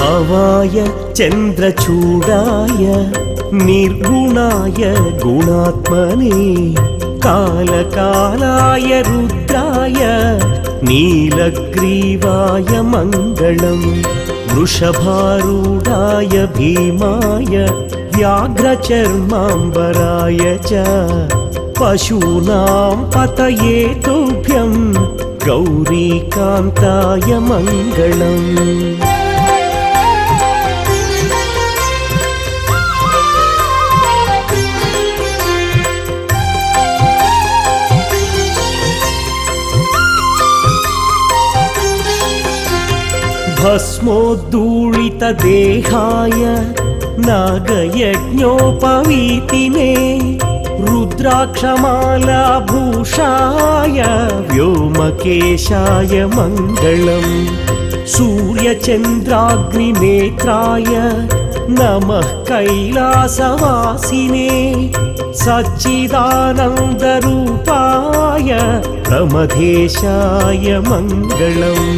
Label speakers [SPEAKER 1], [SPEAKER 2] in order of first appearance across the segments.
[SPEAKER 1] भावाय चन्द्रचूडाय निर्गुणाय गुणात्मने कालकालाय रुद्राय नीलग्रीवाय मङ्गलम् वृषभारूढाय भीमाय व्याघ्रचर्माम्बराय च पशूनां पतये तुभ्यं गौरीकान्ताय मङ्गलम् भस्मोद्धूलितदेहाय नागयज्ञोपवीतिने रुद्राक्षमालाभूषाय व्योमकेशाय मङ्गलम् सूर्यचन्द्राग्निनेत्राय नमः कैलासवासिने सच्चिदानन्दरूपाय प्रमथेशाय मङ्गलम्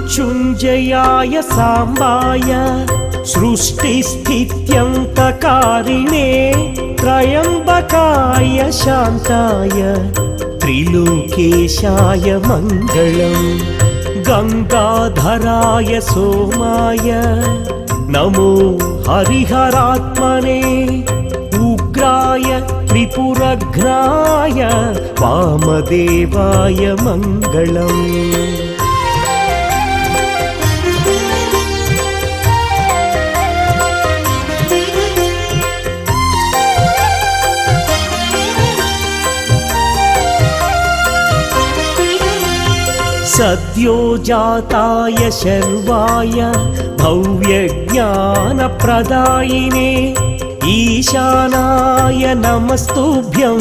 [SPEAKER 1] मृत्युञ्जयाय साम्बाय सृष्टिस्थित्यन्तकारिणे त्र्यम्बकाय शान्ताय त्रिलोकेशाय मङ्गलम् गङ्गाधराय सोमाय नमो हरिहरात्मने उग्राय त्रिपुरघ्नाय वामदेवाय मङ्गलम् सद्योजाताय शर्वाय भव्यज्ञानप्रदायिने ईशानाय नमस्तुभ्यं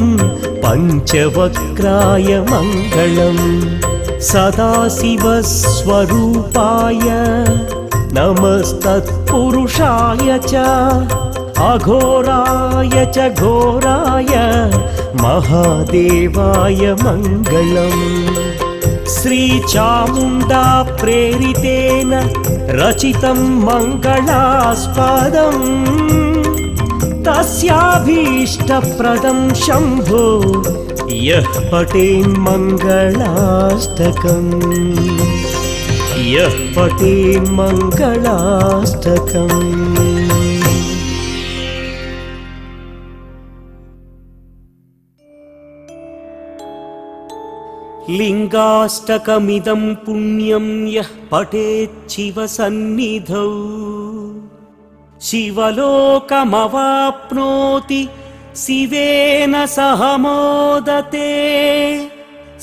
[SPEAKER 1] पञ्चवक्राय मङ्गलम् सदाशिवस्वरूपाय नमस्तत्पुरुषाय च अघोराय च घोराय महादेवाय मङ्गलम् श्रीचामुण्डा प्रेरितेन रचितं मङ्गलास्पदम् तस्याभीष्टप्रदं शम्भो यः पठेन्मङ्गलाष्टकम् यः पठेन्मङ्गलाष्टकम् लिंगाष्टकमिदं पुण्यं यः पठेत् शिवसन्निधौ शिवलोकमवाप्नोति शिवेन सह मोदते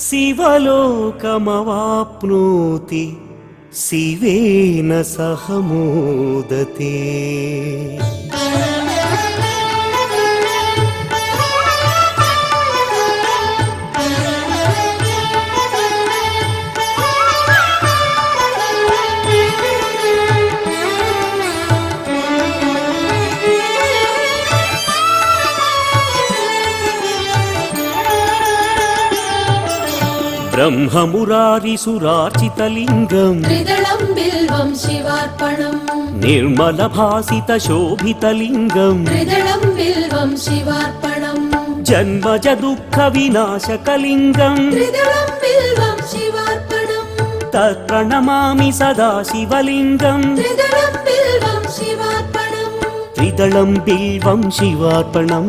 [SPEAKER 1] शिवलोकमवाप्नोति शिवेन सह मोदते। ब्रह्ममुरारिसुरार्चितलिङ्गं
[SPEAKER 2] त्रिदलं बिल्वं शिवार्पणम्
[SPEAKER 1] निर्मलभासितशोभितलिङ्गं
[SPEAKER 2] त्रिदलं बिल्वं शिवार्पणम्
[SPEAKER 1] जन्मज दुःखविनाशकलिङ्गं
[SPEAKER 2] त्रिदलं बिल्वं शिवार्पणम्
[SPEAKER 1] तत्प्रणमामि सदा शिवलिङ्गं
[SPEAKER 2] त्रिदलं बिल्वं शिवार्पणम्
[SPEAKER 1] त्रिदलं बिल्वं शिवार्पणं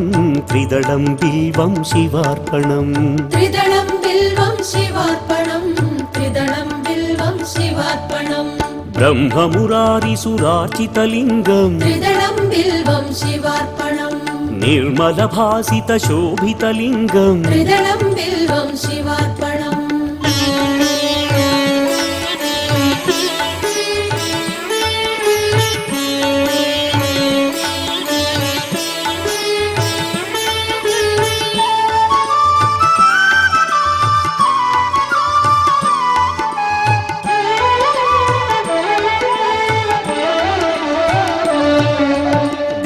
[SPEAKER 1] त्रिदलं बिल्वं शिवार्पणम्
[SPEAKER 2] त्रिदलं बिल्वं शिवार्पणम् त्रिदलं बिल्वं शिवार्पणम्
[SPEAKER 1] ब्रह्ममुरारिसुरार्चितलिङ्गं
[SPEAKER 2] त्रिदलं बिल्वं शिवार्पणम्
[SPEAKER 1] निर्मलभासितशोभितलिङ्गं
[SPEAKER 2] त्रिदलं बिल्वं शिवार्पणम्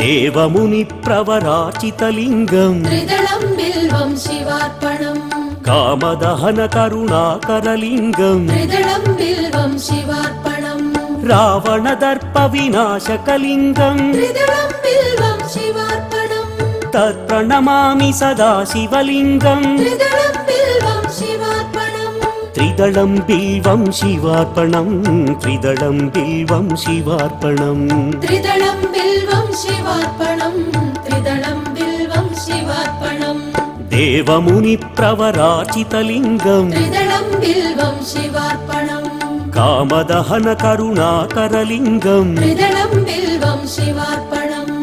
[SPEAKER 1] देवमुनिप्रवराचितलिङ्गं
[SPEAKER 2] त्रिदलं बिल्वं शिवार्पणम्
[SPEAKER 1] कामदहनकरुणाकरलिङ्गं
[SPEAKER 2] त्रिदलं बिल्वं शिवार्पणम्
[SPEAKER 1] रावणदर्पविनाशकलिङ्गं
[SPEAKER 2] त्रिदलं बिल्वं शिवार्पणम्
[SPEAKER 1] तत्प्रणमामि सदा शिवलिङ्गं
[SPEAKER 2] त्रिदलं बिल्वं शिवार्पणम्
[SPEAKER 1] त्रिदलं बिल्वं शिवार्पणं त्रिदलं बिल्वं शिवार्पणं
[SPEAKER 2] त्रिदलं बिल्वं शिवार्पणम् त्रिदलं बिल्वं शिवार्पणम्
[SPEAKER 1] देवमुनिप्रवराचितलिङ्गं
[SPEAKER 2] त्रिदलं बिल्वं शिवार्पणम्
[SPEAKER 1] कामदहनकरुणाकरलिङ्गं
[SPEAKER 2] त्रिदलं बिल्वं शिवार्पणम्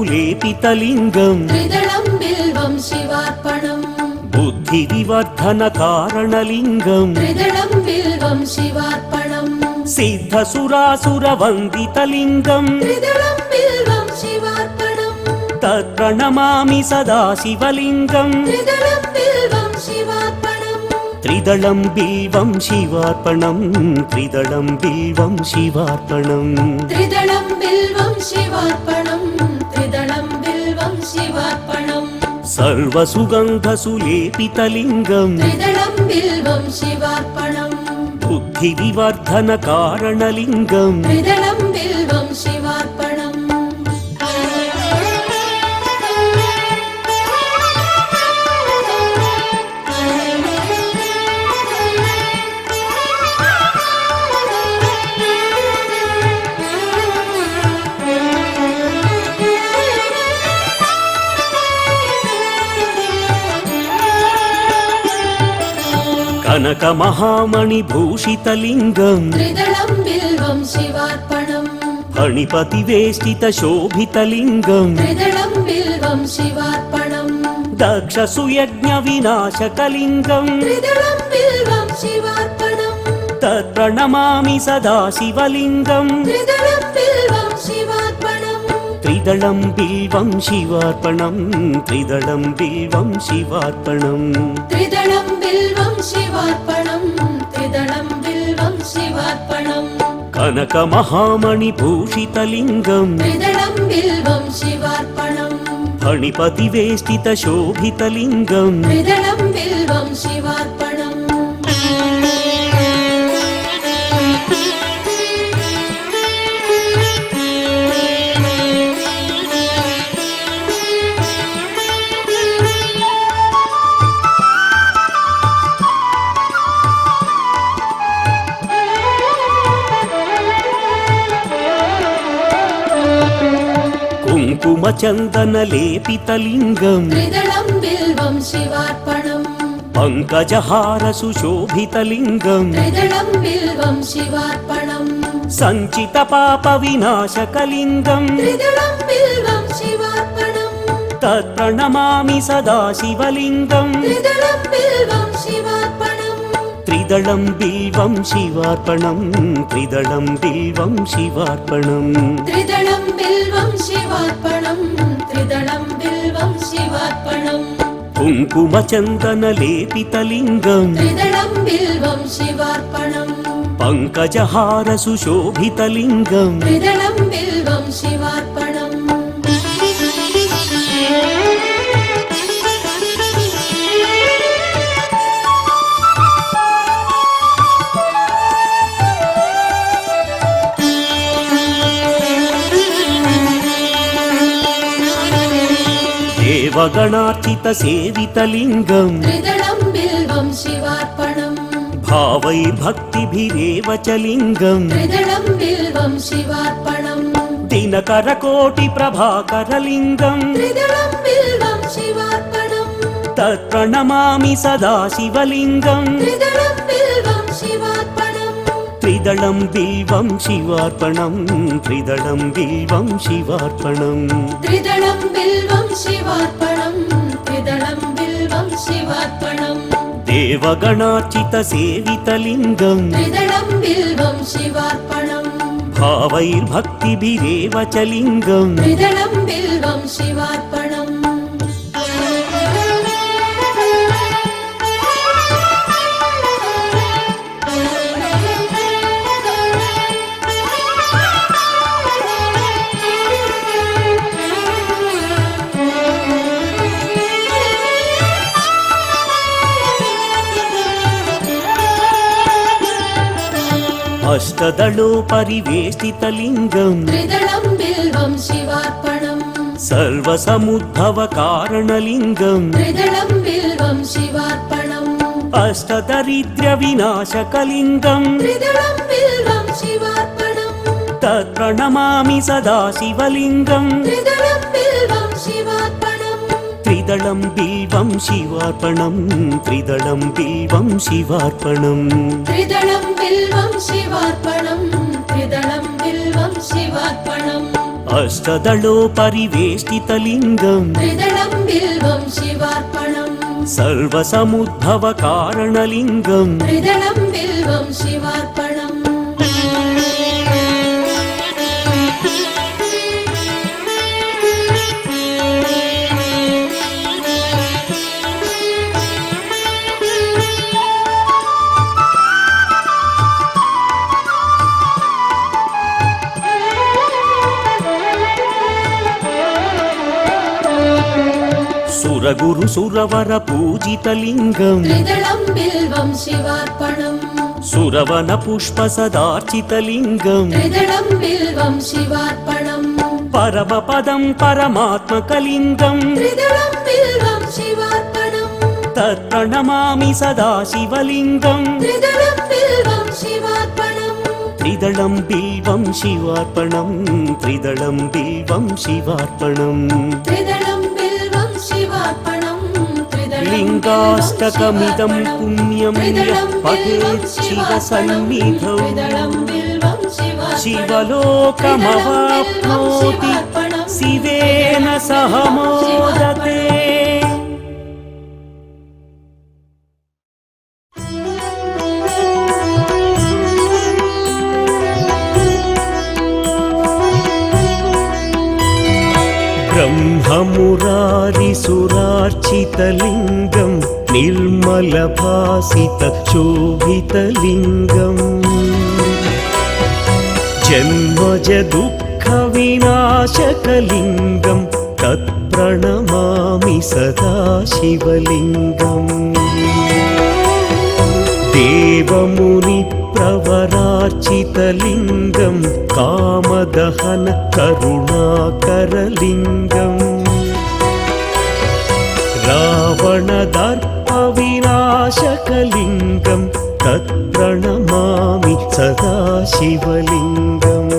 [SPEAKER 1] सर्वसुगन्धसुलेपितलिङ्गं
[SPEAKER 2] त्रिदलं बिल्वं शिवार्पणम्
[SPEAKER 1] बुद्धिविवर्धनकारणलिङ्गं
[SPEAKER 2] त्रिदलं बिल्वं शिवार्पणम्
[SPEAKER 1] सिद्धसुरासुरवन्दितलिङ्गं
[SPEAKER 2] त्रिदलं बिल्वं शिवार्पणम्
[SPEAKER 1] तत्प्रणमामि सदा शिवलिङ्गं
[SPEAKER 2] त्रिदलं बिल्वं शिवार्पणम्
[SPEAKER 1] त्रिदलं बिल्वं शिवार्पणं त्रिदलं बिल्वं शिवार्पणं
[SPEAKER 2] त्रिदलं बिल्वं शिवार्पणम् त्रिदलं बिल्वं शिवार्पणम्
[SPEAKER 1] सर्वसुगन्धसुलेपितलिङ्गं
[SPEAKER 2] त्रिदलं बिल्वं शिवार्पणम्
[SPEAKER 1] बुद्धिविवर्धनकारणलिङ्गं
[SPEAKER 2] त्रिदलं बिल्वं शिवार्पणम्
[SPEAKER 1] कनकमहामणिभूषितलिङ्गं
[SPEAKER 2] त्रिदलं बिल्वं शिवार्पणम्
[SPEAKER 1] फणिपतिवेष्टितशोभितलिङ्गं
[SPEAKER 2] त्रिदलं बिल्वं शिवार्पणम्
[SPEAKER 1] दक्षसुयज्ञविनाशकलिङ्गं
[SPEAKER 2] त्रिदलं बिल्वं शिवार्पणम्
[SPEAKER 1] तत्प्रणमामि सदा शिवलिङ्गं
[SPEAKER 2] त्रिदलं बिल्वं शिवार्पणम्
[SPEAKER 1] त्रिदलं बिल्वं शिवार्पणं त्रिदलं बिल्वं शिवार्पणं
[SPEAKER 2] त्रिदलं बिल्वं शिवार्पणम् त्रिदलं बिल्वं शिवार्पणम्
[SPEAKER 1] कनकमहामणिभूषितलिङ्गं
[SPEAKER 2] त्रिदलं बिल्वं शिवार्पणम्
[SPEAKER 1] फणिपतिवेष्टितशोभितलिङ्गं
[SPEAKER 2] त्रिदलं बिल्वं शिवार्पणम्
[SPEAKER 1] कुङ्कुमचन्दनलेपितलिङ्गं
[SPEAKER 2] त्रिदलं बिल्वं शिवार्पणम्
[SPEAKER 1] पङ्कजहारसुशोभितलिङ्गं
[SPEAKER 2] त्रिदलं बिल्वं शिवार्पणम्
[SPEAKER 1] सञ्चितपापविनाशकलिङ्गं
[SPEAKER 2] त्रिदलं बिल्वं शिवार्पणम्
[SPEAKER 1] तत्प्रणमामि सदा शिवलिङ्गं
[SPEAKER 2] त्रिदलं बिल्वं शिवार्पणम्
[SPEAKER 1] त्रिदलं बिल्वं शिवार्पणं त्रिदलं बिल्वं शिवार्पणं
[SPEAKER 2] त्रिदलं बिल्वं शिवार्पणम् त्रिदलं बिल्वं शिवार्पणम्
[SPEAKER 1] कुङ्कुमचन्दनलेपितलिङ्गं
[SPEAKER 2] त्रिदलं बिल्वं शिवार्पणम्
[SPEAKER 1] पङ्कजहारसुशोभितलिङ्गं
[SPEAKER 2] त्रिदलं बिल्वं शिवार्पणम्
[SPEAKER 1] देवगणार्चितसेवितलिङ्गं
[SPEAKER 2] त्रिदलं बिल्वं शिवार्पणम्
[SPEAKER 1] भावैर्भक्तिभिरेव च लिङ्गं
[SPEAKER 2] त्रिदलं बिल्वं शिवार्पणम्
[SPEAKER 1] दिनकरकोटिप्रभाकरलिङ्गं
[SPEAKER 2] त्रिदलं बिल्वं शिवार्पणम्
[SPEAKER 1] तत्प्रणमामि सदा शिवलिङ्गं
[SPEAKER 2] त्रिदलं बिल्वं शिवार्पणम्
[SPEAKER 1] त्रिदलं बिल्वं शिवार्पणं त्रिदलं बिल्वं शिवार्पणं
[SPEAKER 2] त्रिदलं बिल्वं शिवार्पणम् त्रिदलं बिल्वं शिवार्पणम्
[SPEAKER 1] देवगणार्चितसेवितलिङ्गं
[SPEAKER 2] त्रिदलं बिल्वं शिवार्पणम्
[SPEAKER 1] भावैर्भक्तिभिरेव च लिङ्गम्
[SPEAKER 2] त्रिदलं बिल्वं शिवार्पणम्
[SPEAKER 1] अष्टदलोपरिवेष्टितलिङ्गम्
[SPEAKER 2] त्रिदलं बिल्वं शिवार्पणम्
[SPEAKER 1] सर्वसमुद्भवकारणलिङ्गम्
[SPEAKER 2] त्रिदलं बिल्वं शिवार्पणम्
[SPEAKER 1] अष्टदरिद्र्यविनाशकलिङ्गम्
[SPEAKER 2] त्रिदलं बिल्वं शिवार्पणम्
[SPEAKER 1] तत्प्रणमामि सदा शिवलिङ्गम्
[SPEAKER 2] त्रिदलं बिल्वं शिवार्पणम्
[SPEAKER 1] त्रिदलं बिल्वं शिवार्पणम् त्रिदलं बिल्वं शिवार्पणम्
[SPEAKER 2] त्रिदलं बिल्वं शिवार्पणम् त्रिदलं बिल्वं शिवार्पणम्
[SPEAKER 1] अष्टदलोपरिवेष्टितलिङ्गम्
[SPEAKER 2] त्रिदलं बिल्वं शिवार्पणम्
[SPEAKER 1] सर्वसमुद्भवकारणलिङ्गम्
[SPEAKER 2] त्रिदलं बिल्वं शिवार्पणम्
[SPEAKER 1] सुरगुरुसुरवरपूजितलिङ्गम्
[SPEAKER 2] त्रिदलं बिल्वं शिवार्पणम्
[SPEAKER 1] सुरवनपुष्पसदार्चितलिङ्गम्
[SPEAKER 2] त्रिदलं बिल्वं शिवार्पणम्
[SPEAKER 1] परमपदं परमात्मकलिङ्गम्
[SPEAKER 2] त्रिदलं बिल्वं शिवार्पणम्
[SPEAKER 1] तत्प्रणमामि सदा शिवलिङ्गम्
[SPEAKER 2] त्रिदलं बिल्वं शिवार्पणम्
[SPEAKER 1] त्रिदलं बिल्वं शिवार्पणम् त्रिदलं बिल्वं शिवार्पणम्
[SPEAKER 2] त्रिदलं बिल्वं शिवार्पणम्
[SPEAKER 1] लिङ्गाष्टकमिदं पुण्यं यः पठेत् शिवसन्निधौ शिवलोकमवाप्नोति शिवेन सह मोदते। ब्रह्ममुरारिसुरार्चितलिङ्गं निर्मलभासितशोभितलिङ्गम् जन्मजदुःखविनाशकलिङ्गं तत्प्रणमामि सदा शिवलिङ्गम् देवमुनिप्रवरार्चितलिङ्गं कामदहन करुणाकरलिङ्गम् रावणदर्पविनाशकलिङ्गं तत्प्रणमामि सदा शिवलिङ्गम्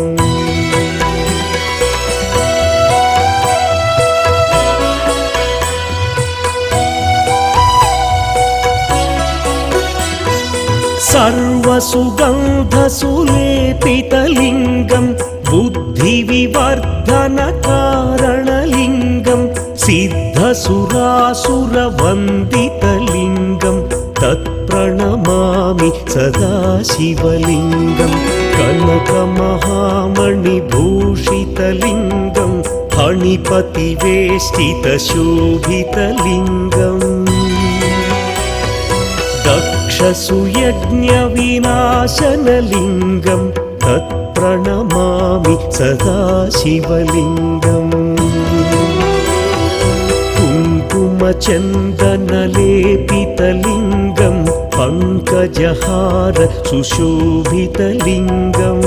[SPEAKER 1] सर्वसुगन्धसुलेपितलिङ्गं बुद्धिविवर्धनकारणलिङ्गं सिद्धसुरासुरवन्दितलिङ्गं तत्प्रणमामि सदा शिवलिङ्गं कनकमहामणिभूषितलिङ्गं फणिपतिवेष्टितशोभितलिङ्गम् दक्षसुयज्ञविनाशनलिङ्गं तत्प्रणमामि सदा शिवलिङ्गम् कुङ्कुमचन्दनलेपितलिङ्गं पङ्कजहार सुशोभितलिङ्गम्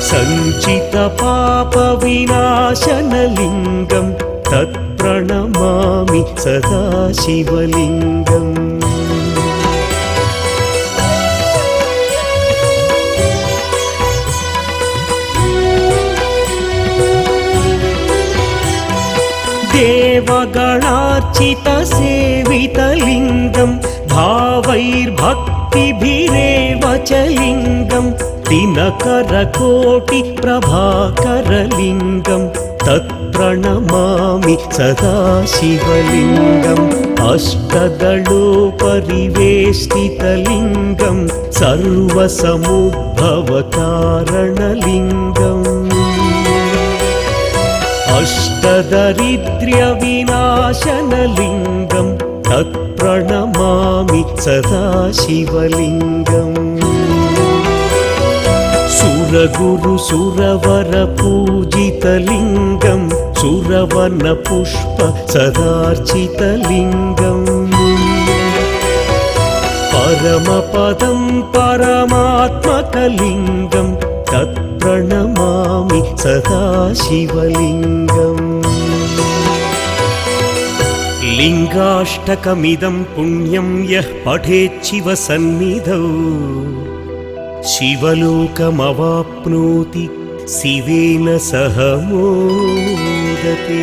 [SPEAKER 1] सञ्चितपापविनाशनलिङ्गं तत्प्रणमामि सदा शिवलिङ्गम् देवगणार्चितसेवितलिङ्गं भावैर्भक्तिभिरेव च लिङ्गं दिनकरकोटिप्रभाकरलिङ्गं तत्प्रणमामि सदा शिवलिङ्गम् अष्टदलोपरिवेष्टितलिङ्गं सर्वसमुद्भवकारणलिङ्गम् अष्टदरिद्र्यविनाशनलिङ्गं तत्प्रणमामि सदा शिवलिङ्गम् सुरगुरुसुरवरपूजितलिङ्गं सुरवनपुष्प सदार्चितलिङ्गम् परमपदं परमात्मकलिङ्गं तत्प्रणमामि सदा शिवलिङ्गम् लिङ्गाष्टकमिदं पुण्यं यः पठेच्छिवसन्निधौ शिवलोकमवाप्नोति शिवेन सह मोदते।